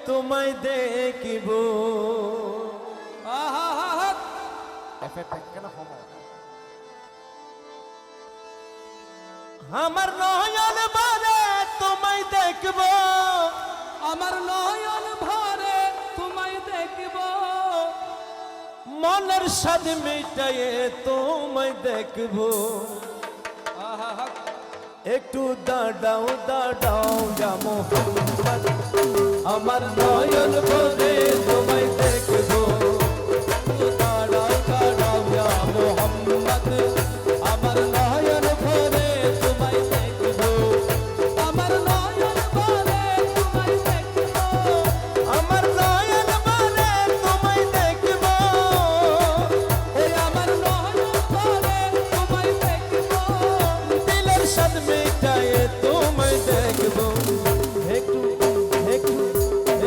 তোমায় দেখিব। আমার নয়ন ভরে তোমায় দেখব, আমার নয়ন ভরে তোমায় দেখব, মনের স্বাদ মিটায়ে তোমায় দেখব। একটু দাঁড়াও দাঁড়াও ইয়া মোহাম্মদ, আমার নয়ন ভরে তোমায় দেখব। দাঁড়াও দাঁড়াও ইয়া মোহাম্মদ, আমার নয়ন ভরে তোমায় দেখব। আমার নয়ন ভরে তোমায় দেখব, আমার নয়ন ভরে তোমায় দেখব। ওই আমার নয়ন ভরে তোমায় দেখব, দিলের স্বাদ মিটায়ে তোমায় দেখব। একটু একটু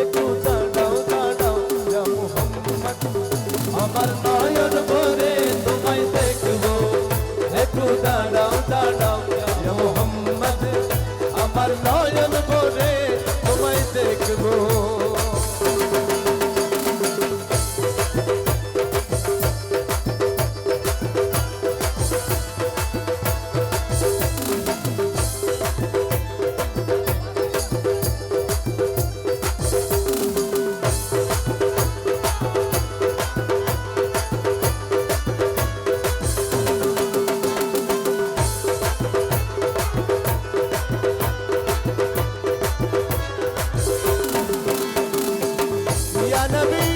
একটু দাঁড়াও দাঁড়াও ইয়া মোহাম্মদ, আমার নয়ন ভরে তোমায় দেখব। একটু দাঁড়াও দাঁড়াও ইয়া মোহাম্মদ, আমার নয়ন ভরে তোমায় দেখব। या नबी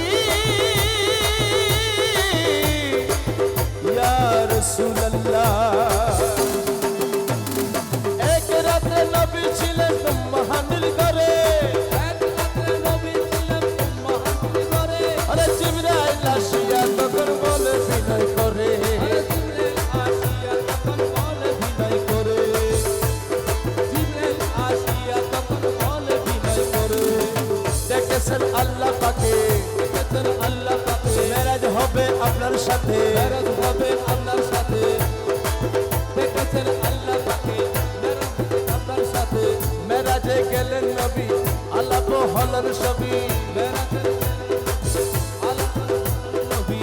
या रसूल अल्लाह। एक रात नबी ছিলেন মহানির ঘরে, এক রাত্রে নবী ছিলেন মহানির ঘরে, আরে জিবরাইল আসিয়া তখন বলে বিনয় করে, জিবরাইল আসিয়া তখন বলে বিনয় করে, জিবরাইল আসিয়া তখন বলে বিনয় করে। দেখেছেন আল্লাহ পাকে, দেখেছেন আল্লাহ পাকে, মেরাজ হবে আপনার সাথে, মেরাজ হবে আপনার সাথে। দেখেছেন আল্লাহ পাকে, মেরাজ আপনার সাথে। মেরাজে গেলেন নবী আলাপ হলেন সবই। মেরাজের আল্লাহ নবী,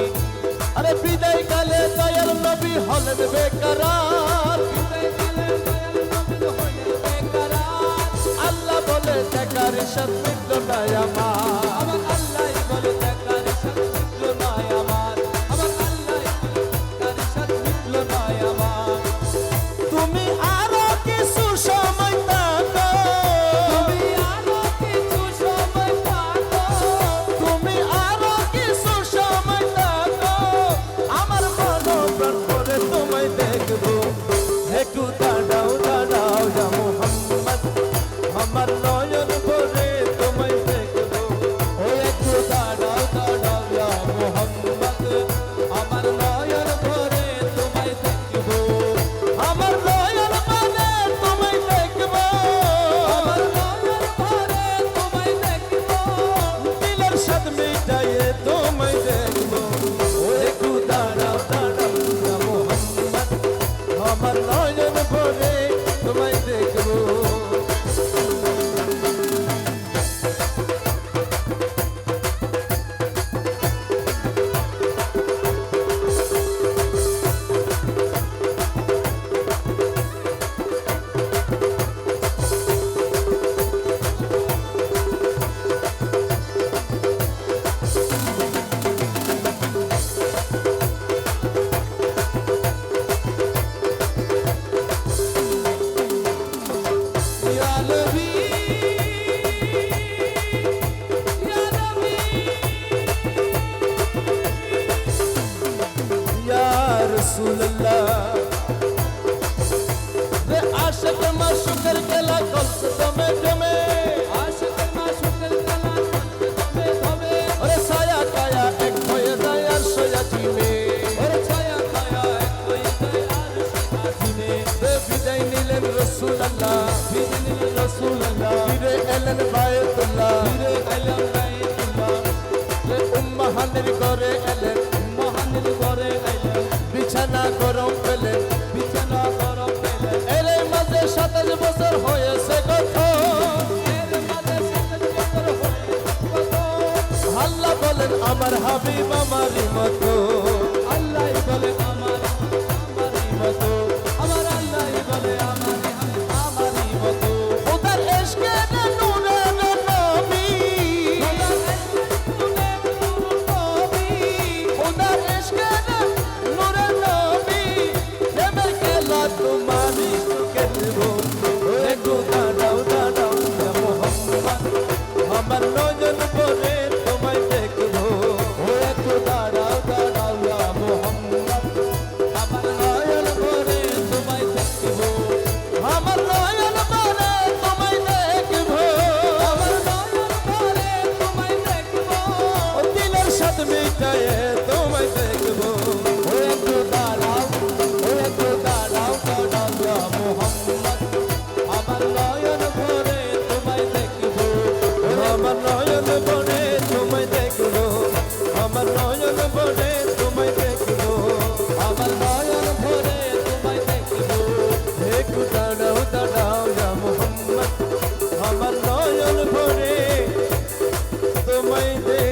আরে বিদায় কালে দয়াল নবী হলেন বেকরার। বিদায় দিলেন দয়াল নবী হইলেন বেকরার। আল্লাহ বলে দেখার সাথ মিটল না আমার, আমার আল্লাহই বলে দেখার সাথ মিটলো না আমার, আমার আল্লাহই বলে দেখার সাথ মিটলো না আমার। তুমি আরো কিছু সময় থাকো, তুমি আরো কিছু সময় থাকো, তুমি আরো কিছু সময় থাকো, আমার মন প্রাণ করে তোমায় দেখবো। একটু দাঁড়াও দাঁড়াও ইয়া মোহাম্মদ, আমার নয়ন ভরে তোমায় দেখবো। ও একটু দাঁড়াও দাঁড়াও ইয়া মোহাম্মদ, আমার নয়ন ভরে তোমায় দেখবো, আমার নয়ন ভরে তোমায় দেখবো। আমার নয়ন ভরে তোমায় দেখবো, দিলের স্বাদ মিটায়ে তোমায় দেখবো। ও একটু দাঁড়াও দাঁড়াও ইয়া মোহাম্মদ, আমার নয়ন ভরে তোমায় দেখবো। ইয়া নবী, ইয়া নবী, ইয়া রাসূলুল্লাহ। রে আশিক মাশুকের খেলা চলছে দমে দমে, আশিকের মাশুকের খেলা চলছে দমে দমে, ওরে ছায়া কায়া এক হয়ে যায় আর সয়া জিমে। ওরে ছায়া ছায়া এক হয়ে যায় আর সাথিনে। রে বিদায় নিলেন রাসূলুল্লাহ, বিদিন রাসূলুল্লাহ, ফিরে এলেন বায়তুল্লাহ। ফিরে এলাম বাইতুল্লাহ, রে উম্মাহানির ঘরে এলেন, মহানির ঘরে এলেন, বিছানা গরম পেলেন। বিছানা গরম পেলেন, এর মাঝে 27 বছর হয়েছে গত, এর মাঝে 27 বছর হয়ে হাবিব আমারই মতো আল্লাহ বলে আমারই মতো আমার আল্লাহ বলে আমারই মতো খোদার ইশকে নূরে নবী খোদার ইশকে নূরে নবী প্রেমে খেলা তোমারই খেলবো একটু দাঁড়াও দাঁড়াও ইয়া মোহাম্মদ আমার নয়ন ভরে তোমায় দেখবো একটু দাঁড়াও দাঁড়াও ইয়া মোহাম্মদ আমার নয়ন ভরে তোমায় দেখবো আমার নয়ন ভরে তোমায় দেখবো আমার নয়ন ভরে তোমায় দেখবো ও দিলের সাথ মিটায়ে তোমায় দেখবো একটু দাঁড়াও ইয়া মোহাম্মদ আমার নয়ন ভরে তোমায় দেখবো আমার নয়ন ভরে তোমায় দেখবো আমার নয়ন ভরে তোমায় দেখবো আমার নয়ন ভরে তোমায় দেখবো একটু দাঁড়াও দাঁড়াও ইয়া মোহাম্মদ আমার নয়ন ভরে তোমায় দেখবো